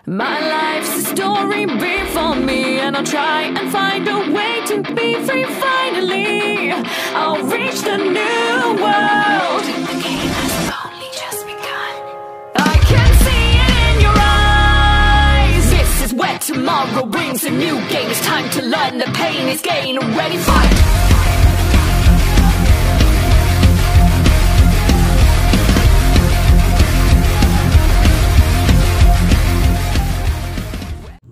My life's a story before me, and I'll try and find a way to be free finally. I'll reach the new world. The game has only just begun. I can see it in your eyes. This is where tomorrow brings a new game. It's time to learn, the pain is gain. Ready, fight!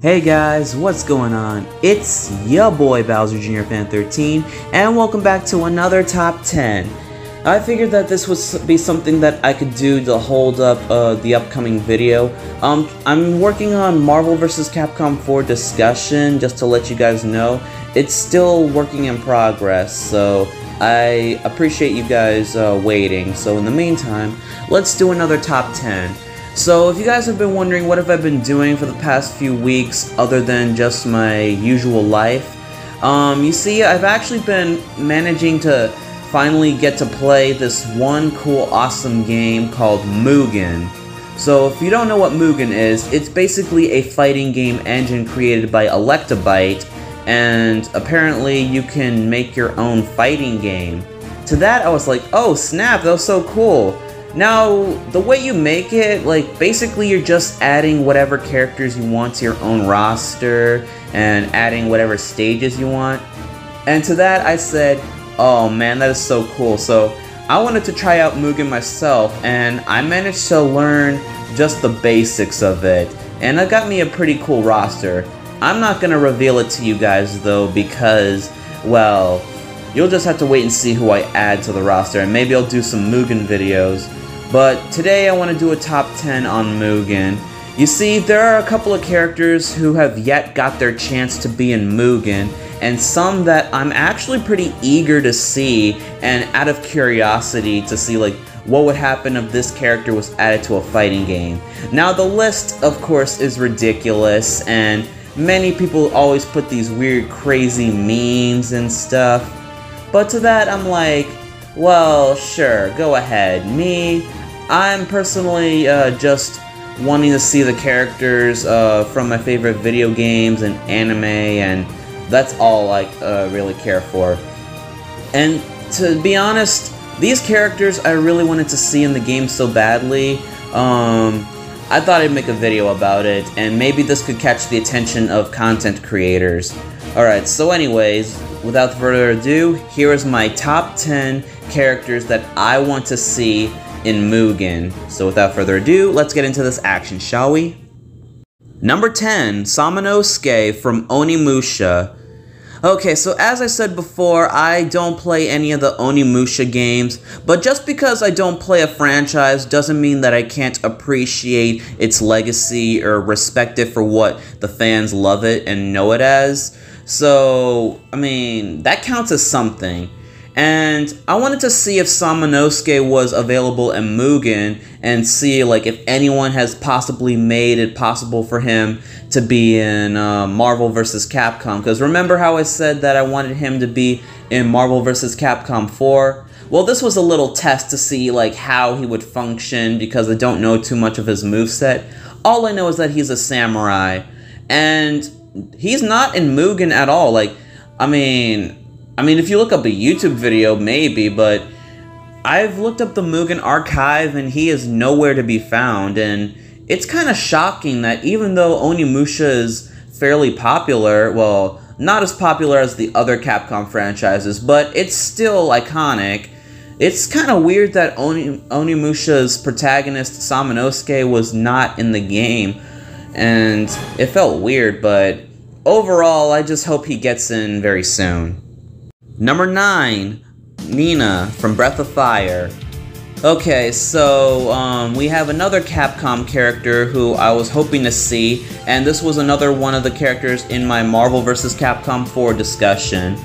Hey guys, what's going on? It's ya boy Bowser Jr. Fan 13, and welcome back to another Top 10. I figured that this would be something that I could do to hold up the upcoming video. I'm working on Marvel vs. Capcom 4 discussion, just to let you guys know. It's still working in progress, so I appreciate you guys waiting. So in the meantime, let's do another Top 10. So if you guys have been wondering what have I been doing for the past few weeks other than just my usual life, you see, I've actually been managing to finally get to play this one cool awesome game called Mugen. So if you don't know what Mugen is, it's basically a fighting game engine created by Electabyte, and apparently you can make your own fighting game. To that I was like, oh snap, that was so cool. Now, the way you make it, like, basically you're just adding whatever characters you want to your own roster, and adding whatever stages you want. And to that I said, oh man, that is so cool. So, I wanted to try out Mugen myself, and I managed to learn just the basics of it. And it got me a pretty cool roster. I'm not gonna reveal it to you guys though, because, well, you'll just have to wait and see who I add to the roster, and maybe I'll do some Mugen videos. But today I want to do a top 10 on Mugen. You see, there are a couple of characters who have yet got their chance to be in Mugen, and some that I'm actually pretty eager to see, and out of curiosity to see like what would happen if this character was added to a fighting game. Now the list, of course, is ridiculous, and many people always put these weird crazy memes and stuff. But to that I'm like, well, sure, go ahead. I'm personally just wanting to see the characters from my favorite video games and anime, and that's all I really care for. And to be honest, these characters I really wanted to see in the game so badly. I thought I'd make a video about it, and maybe this could catch the attention of content creators. Alright, so anyways, without further ado, here is my top 10 characters that I want to see in Mugen. So without further ado, let's get into this action, shall we? Number 10, Samanosuke from Onimusha. Okay, so as I said before, I don't play any of the Onimusha games, but just because I don't play a franchise doesn't mean that I can't appreciate its legacy or respect it for what the fans love it and know it as. So, I mean, that counts as something. And I wanted to see if Samanosuke was available in Mugen, and see like if anyone has possibly made it possible for him to be in Marvel vs. Capcom. Because remember how I said that I wanted him to be in Marvel vs. Capcom 4? Well, this was a little test to see like how he would function, because I don't know too much of his moveset. All I know is that he's a samurai, and he's not in Mugen at all. Like, I mean, if you look up a YouTube video, maybe, but I've looked up the Mugen archive and he is nowhere to be found, and it's kind of shocking that even though Onimusha is fairly popular, well, not as popular as the other Capcom franchises, but it's still iconic, it's kind of weird that Onimusha's protagonist, Samanosuke, was not in the game, and it felt weird, but overall, I just hope he gets in very soon. Number 9, Nina from Breath of Fire. Okay, so we have another Capcom character who I was hoping to see, and this was another one of the characters in my Marvel vs. Capcom 4 discussion.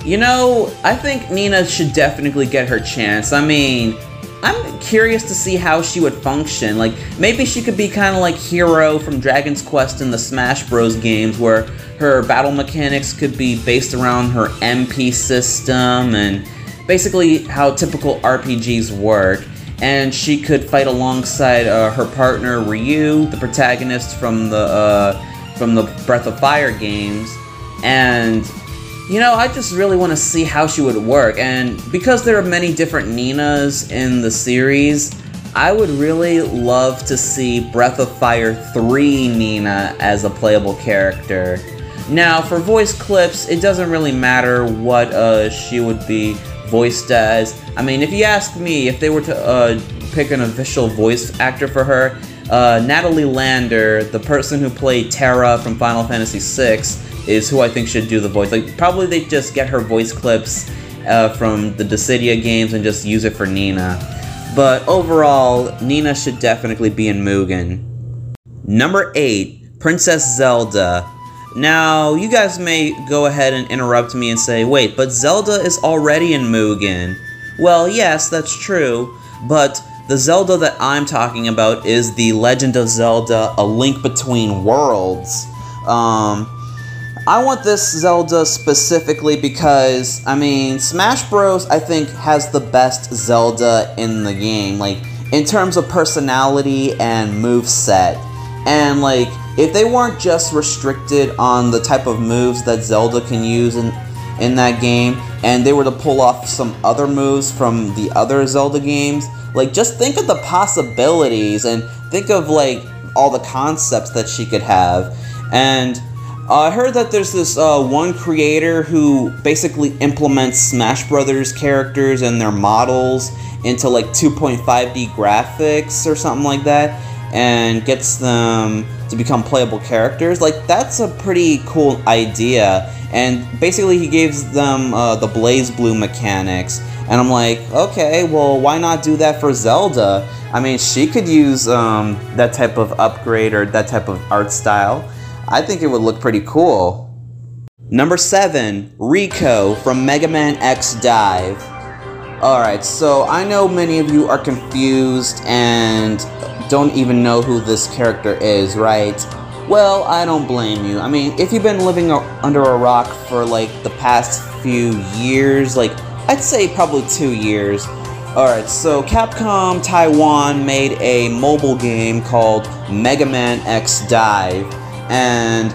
You know, I think Nina should definitely get her chance. I mean, I'm curious to see how she would function. Like, maybe she could be kind of like Hero from Dragon's Quest in the Smash Bros. Games, where her battle mechanics could be based around her MP system, and basically how typical RPGs work. and she could fight alongside her partner Ryu, the protagonist from the Breath of Fire games. And you know, I just really want to see how she would work, and because there are many different Ninas in the series, I would really love to see Breath of Fire 3 Nina as a playable character. Now, for voice clips, it doesn't really matter what she would be voiced as. I mean, if you ask me, if they were to pick an official voice actor for her, Natalie Lander, the person who played Terra from Final Fantasy VI, is who I think should do the voice. Like, probably they just get her voice clips from the Dissidia games and just use it for Nina. But overall, Nina should definitely be in Mugen. Number 8, Princess Zelda. Now, you guys may go ahead and interrupt me and say, wait, but Zelda is already in Mugen. Well, yes, that's true, but the Zelda that I'm talking about is The Legend of Zelda: A Link Between Worlds. I want this Zelda specifically because, I mean, Smash Bros. I think has the best Zelda in the game, like, in terms of personality and moveset. And, like, if they weren't just restricted on the type of moves that Zelda can use in that game, and they were to pull off some other moves from the other Zelda games, like, just think of the possibilities, and think of, like, all the concepts that she could have. And I heard that there's this one creator who basically implements Smash Brothers characters and their models into like 2.5D graphics or something like that, and gets them to become playable characters. Like, that's a pretty cool idea. And basically he gives them the Blaze Blue mechanics. And I'm like, okay, well, why not do that for Zelda? I mean, she could use that type of upgrade or that type of art style. I think it would look pretty cool. Number 7, Rico from Mega Man X Dive. Alright, so I know many of you are confused and don't even know who this character is, right? Well, I don't blame you. I mean, if you've been living under a rock for like the past few years, like I'd say probably 2 years. Alright, so Capcom Taiwan made a mobile game called Mega Man X Dive, and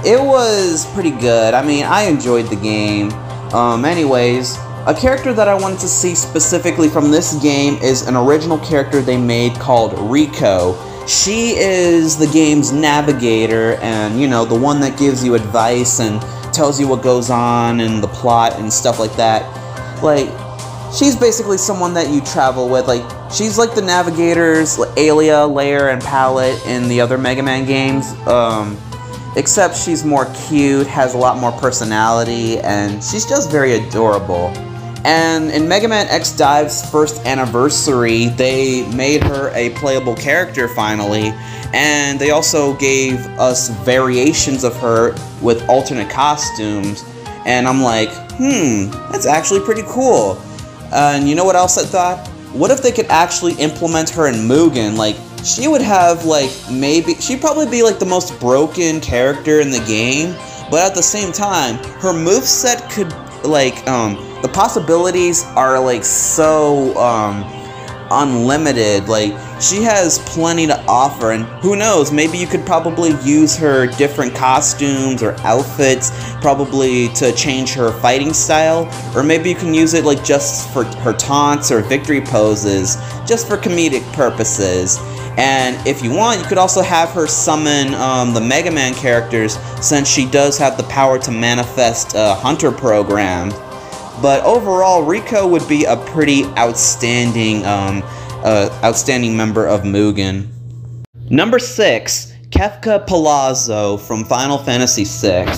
it was pretty good. I mean, I enjoyed the game. Anyways, a character that I wanted to see specifically from this game is an original character they made called Rico. She is the game's navigator, and, you know, the one that gives you advice and tells you what goes on in the plot and stuff like that. Like, she's basically someone that you travel with. Like, she's like the navigators, Alia, Lair, and Palette in the other Mega Man games. Except she's more cute, has a lot more personality, and she's just very adorable. And in Mega Man X Dive's first anniversary, they made her a playable character finally, and they also gave us variations of her with alternate costumes, and I'm like, that's actually pretty cool. And you know what else I thought? What if they could actually implement her in Mugen? Like, she would have, like, she'd probably be, like, the most broken character in the game, but at the same time, her moveset could, like, the possibilities are, like, so, unlimited. Like, she has plenty to offer, and who knows, maybe you could probably use her different costumes or outfits, probably to change her fighting style, or maybe you can use it, like, just for her taunts or victory poses, just for comedic purposes. And if you want, you could also have her summon the Mega Man characters, since she does have the power to manifest a Hunter program. But overall, Rico would be a pretty outstanding member of Mugen. Number 6, Kefka Palazzo from Final Fantasy VI.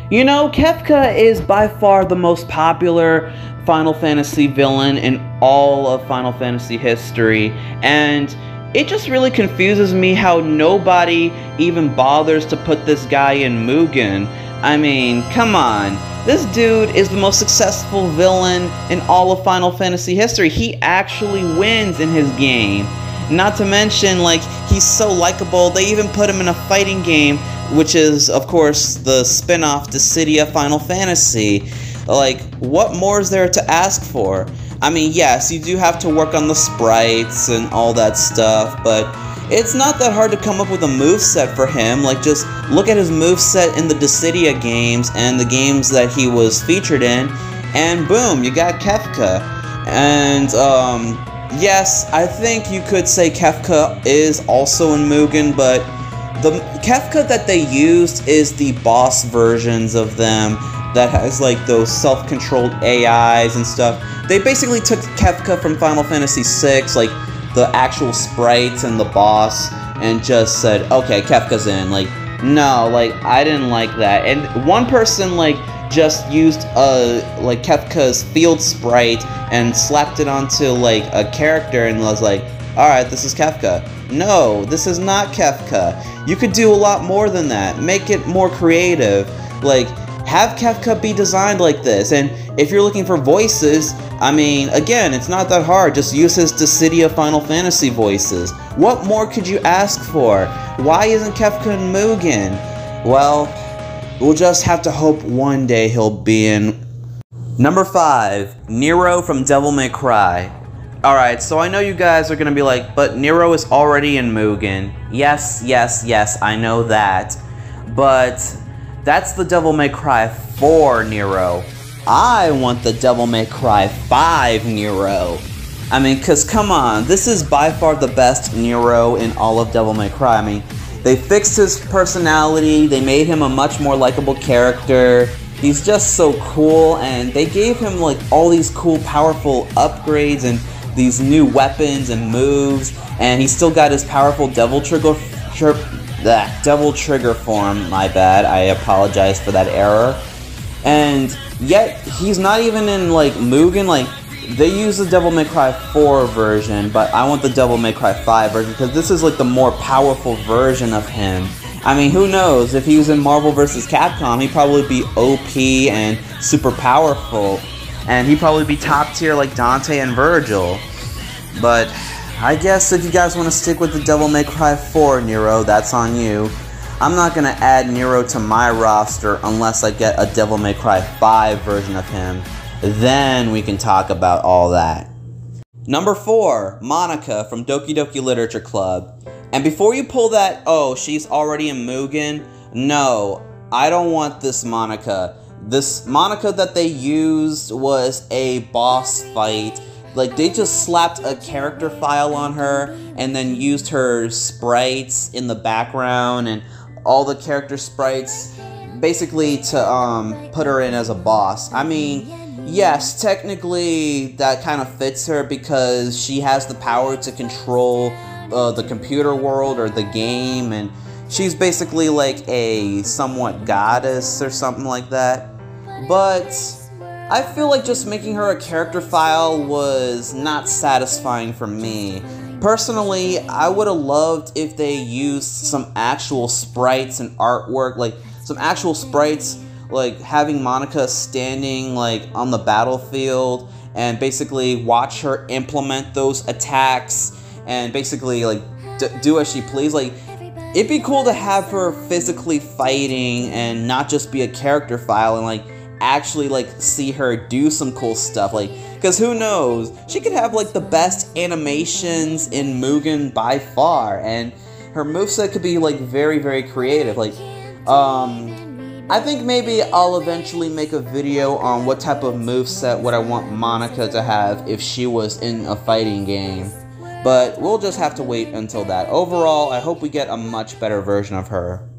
You know, Kefka is by far the most popular Final Fantasy villain in all of Final Fantasy history, and it just really confuses me how nobody even bothers to put this guy in Mugen. I mean, come on. This dude is the most successful villain in all of Final Fantasy history. He actually wins in his game. Not to mention, like, he's so likable, they even put him in a fighting game, which is, of course, the spin-off Dissidia Final Fantasy. Like, what more is there to ask for? I mean, yes, you do have to work on the sprites and all that stuff, but it's not that hard to come up with a moveset for him. Like, just look at his moveset in the Dissidia games and the games that he was featured in, and boom, you got Kefka. And, yes, I think you could say Kefka is also in Mugen, but the Kefka that they used is the boss versions of them that has, like, those self-controlled AIs and stuff. They basically took Kefka from Final Fantasy VI, like, the actual sprites and the boss, and just said, okay, Kefka's in. Like, no, like, I didn't like that. And one person, like, just used, like, Kefka's field sprite and slapped it onto, like, a character and was like, alright, this is Kefka. No, this is not Kefka. You could do a lot more than that. Make it more creative. Like, have Kefka be designed like this. And if you're looking for voices, I mean, again, it's not that hard. Just use his Dissidia Final Fantasy voices. What more could you ask for? Why isn't Kefka in Mugen? Well, we'll just have to hope one day he'll be in. Number 5, Nero from Devil May Cry. Alright, so I know you guys are gonna be like, but Nero is already in Mugen. Yes, yes, yes, I know that. But that's the Devil May Cry 4 Nero. I want the Devil May Cry 5 Nero. I mean, cause come on, this is by far the best Nero in all of Devil May Cry. I mean, they fixed his personality, they made him a much more likable character. He's just so cool, and they gave him like all these cool, powerful upgrades and these new weapons and moves, and he still got his powerful Devil Trigger form. My bad, I apologize for that error. And yet, he's not even in, like, Mugen. Like, they use the Devil May Cry 4 version, but I want the Devil May Cry 5 version, because this is, like, the more powerful version of him. I mean, who knows? If he was in Marvel vs. Capcom, he'd probably be OP and super powerful. And he'd probably be top tier like Dante and Virgil. But I guess if you guys want to stick with the Devil May Cry 4 Nero, that's on you. I'm not going to add Nero to my roster unless I get a Devil May Cry 5 version of him. Then we can talk about all that. Number 4, Monica from Doki Doki Literature Club. And before you pull that, oh, she's already in Mugen, no, I don't want this Monica. This Monica that they used was a boss fight. Like, they just slapped a character file on her and then used her sprites in the background and all the character sprites basically to put her in as a boss. I mean, yes, technically that kind of fits her because she has the power to control the computer world or the game, and she's basically like a somewhat goddess or something like that. But I feel like just making her a character file was not satisfying for me. Personally, I would have loved if they used some actual sprites and artwork, like some actual sprites, like having Monica standing like on the battlefield and basically watch her implement those attacks and basically like do as she please. Like, it'd be cool to have her physically fighting and not just be a character file and like actually like see her do some cool stuff, like, because who knows, she could have like the best animations in Mugen by far, and her moveset could be like very, very creative. Like, I think maybe I'll eventually make a video on what type of moveset would I want Monica to have if she was in a fighting game, but we'll just have to wait until that. Overall, I hope we get a much better version of her.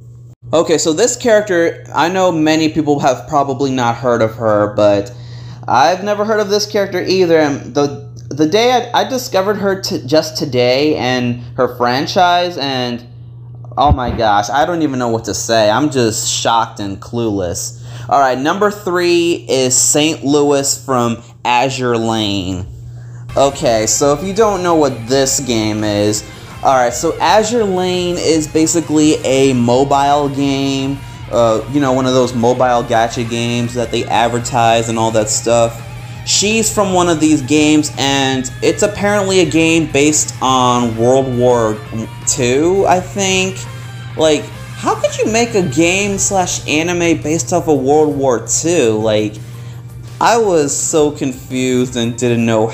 Okay, so this character, I know many people have probably not heard of her, but I've never heard of this character either. And the day I discovered her just today and her franchise, and oh my gosh, I don't even know what to say. I'm just shocked and clueless. Alright, number 3 is St. Louis from Azure Lane. Okay, so if you don't know what this game is, alright, so Azure Lane is basically a mobile game, you know, one of those mobile gacha games that they advertise and all that stuff. She's from one of these games, and it's apparently a game based on World War II, I think. Like, how could you make a game / anime based off of World War II? Like, I was so confused and didn't know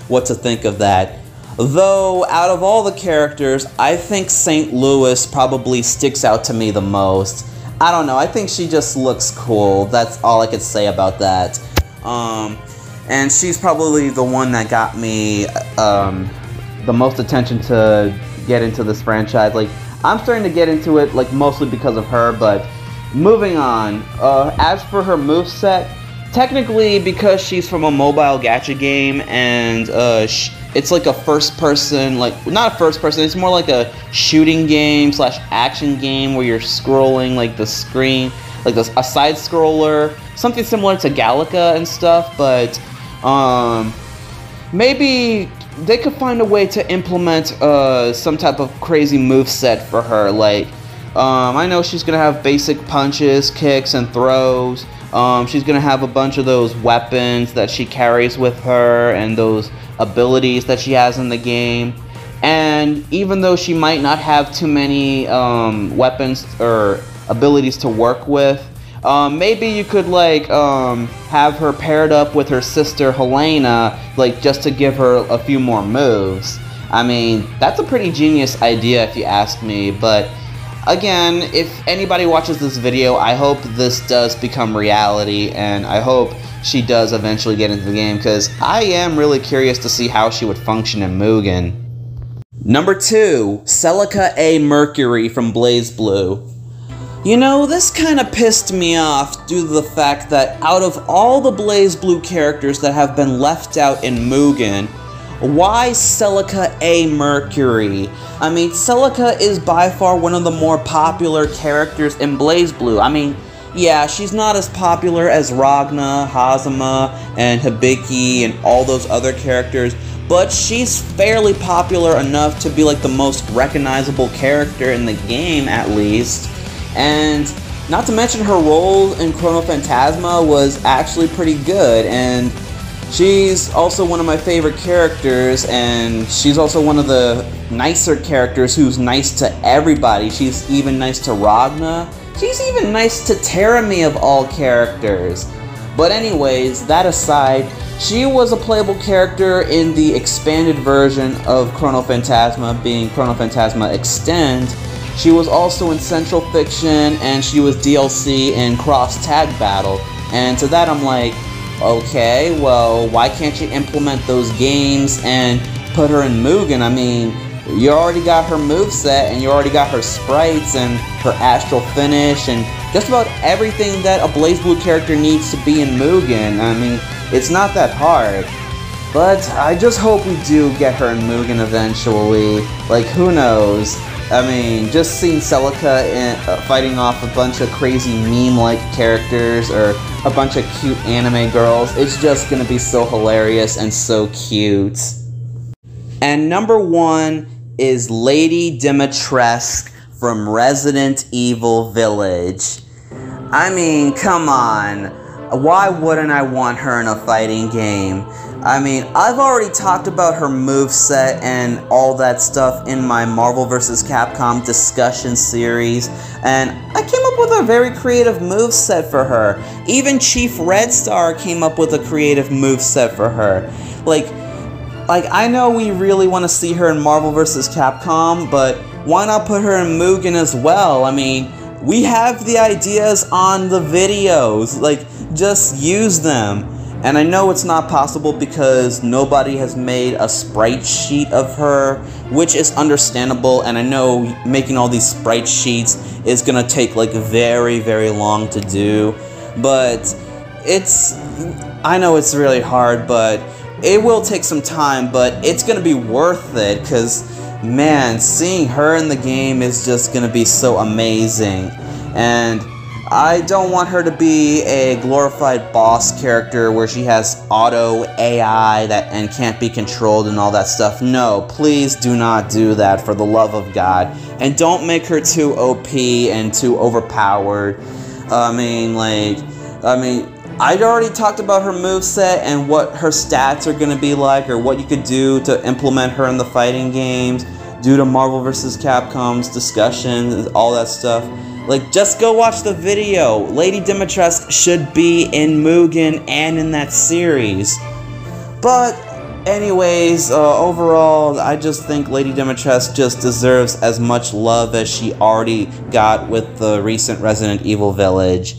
what to think of that. Though, out of all the characters, I think St. Louis probably sticks out to me the most. I don't know, I think she just looks cool. That's all I could say about that. And she's probably the one that got me the most attention to get into this franchise. Like, I'm starting to get into it, like, mostly because of her, but moving on. As for her moveset, technically, because she's from a mobile gacha game, and it's like a first-person, like, not a first-person, it's more like a shooting game slash action game where you're scrolling, like, the screen, like a side-scroller, something similar to Celica and stuff, but maybe they could find a way to implement some type of crazy moveset for her. Like, I know she's gonna have basic punches, kicks, and throws. She's gonna have a bunch of those weapons that she carries with her and those abilities that she has in the game. And even though she might not have too many weapons or abilities to work with, maybe you could, like, have her paired up with her sister Helena, like, just to give her a few more moves. I mean, that's a pretty genius idea if you ask me, but again, if anybody watches this video, I hope this does become reality, and I hope she does eventually get into the game, because I am really curious to see how she would function in Mugen. Number 2, Celica A. Mercury from BlazBlue. You know, this kind of pissed me off due to the fact that out of all the BlazBlue characters that have been left out in Mugen, why Celica A. Mercury? I mean, Celica is by far one of the more popular characters in BlazBlue. I mean, yeah, she's not as popular as Ragna, Hazama, and Hibiki, and all those other characters, but she's fairly popular enough to be like the most recognizable character in the game, at least. And not to mention her role in Chrono Phantasma was actually pretty good, and she's also one of my favorite characters, and she's also one of the nicer characters who's nice to everybody. She's even nice to Ragna. She's even nice to Terami of all characters. But anyways, that aside, she was a playable character in the expanded version of Chrono Phantasma, being Chrono Phantasma Extend. She was also in Central Fiction, and she was DLC in Cross Tag Battle. And to that I'm like, okay, well, why can't you implement those games and put her in Mugen? I mean, you already got her moveset, and you already got her sprites, and her astral finish, and just about everything that a BlazBlue character needs to be in Mugen. I mean, it's not that hard. But I just hope we do get her in Mugen eventually. Like, who knows? I mean, just seeing Celica fighting off a bunch of crazy meme-like characters or a bunch of cute anime girls, it's just gonna be so hilarious and so cute. And number 1 is Lady Dimitras from Resident Evil Village. I mean, come on. Why wouldn't I want her in a fighting game? I mean, I've already talked about her moveset and all that stuff in my Marvel vs. Capcom discussion series, and I came up with a very creative moveset for her. Even Chief Red Star came up with a creative moveset for her. Like, I know we really want to see her in Marvel vs. Capcom, but why not put her in Mugen as well? I mean, we have the ideas on the videos, like, just use them. And I know it's not possible because nobody has made a sprite sheet of her, which is understandable, and I know making all these sprite sheets is gonna take like very, very long to do. But I know it's really hard, but it will take some time, but it's gonna be worth it, because man, seeing her in the game is just gonna be so amazing. And I don't want her to be a glorified boss character where she has auto AI and can't be controlled and all that stuff. No, please do not do that, for the love of God. And don't make her too OP and too overpowered. I'd already talked about her moveset and what her stats are going to be like, or what you could do to implement her in the fighting games. due to Marvel vs. Capcom's discussion, all that stuff. Like, just go watch the video. Lady Dimitras should be in Mugen and in that series. But anyways, overall, I just think Lady Dimitras just deserves as much love as she already got with the recent Resident Evil Village.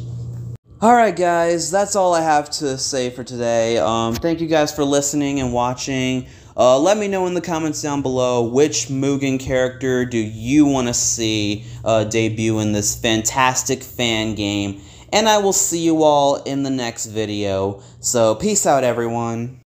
Alright guys, that's all I have to say for today. Thank you guys for listening and watching. Let me know in the comments down below which Mugen character do you want to see debut in this fantastic fan game. And I will see you all in the next video. So, peace out everyone.